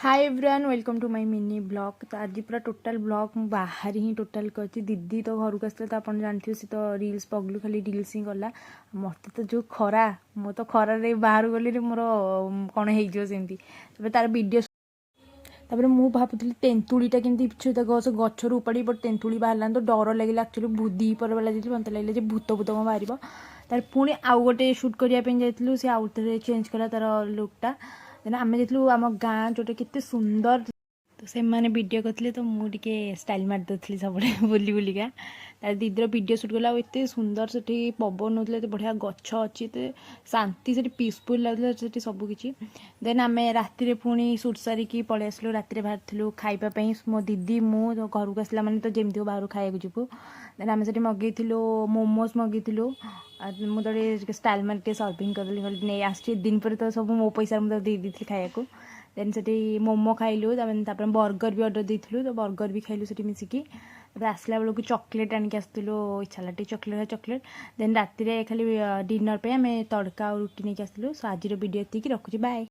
Hi everyone welcome to my mini blog. तो आज पूरा टोटल ब्लॉग बाहर ही टोटल करती। दीदी तो घर को आसते तो आप जानते सी तो रिल्स पगलू खाली रिल्स ही गला। मत तो जो खरा मो तो खरारे बाहर गली मोर कौन हो तार वीडियो तापर मु भावुली तेंतुड़ीटा केमती गचर उपाड़ी बट तेंतुड़ी बाहर तो डर लगे एक्चुअली बुद्धि पर वाला जी मत लगे भूत भूत कौन बाहर तार पुणी आउ गोटे सुट करने जाइलु सी आउ थे चेंज कला तार लुकटा देन आम जाइलु आम गाँ जोटा के सुंदर तो से मैंने वीडियो करते तो मुझे स्टाइल मारिदी सब बुली बुलिका तार दीदीर वीडियो सुट कला एत सुंदर से पवन होता बढ़िया गच अच्छी तो शांति से पीसफुल लगुला सबकि देन आम राति पुणी सुट सारिकी पलि आसलु राति बाहर खाइबापी मो दीदी मु घर को आसला मैंने तो जमी बाहर खाया जीवु देन आम से मगेलु मोमोज मगेलु मुझे स्टाइल मार सर्विंग करी नहीं आस दिन पर तो सब मो पैसा मुझे दे दी खाया देन से मोमो खाइलु बर्गर भी ऑर्डर देलु तो बर्गर भी खाइलु से मिसिकी आसला बेलू चॉकलेट आनिक आसलु इच्छा चॉकलेट देन राति खाली डिनर पे आम तड़का और रुटी नहीं आसलु। सो आज वीडियो ये रखुची बाय।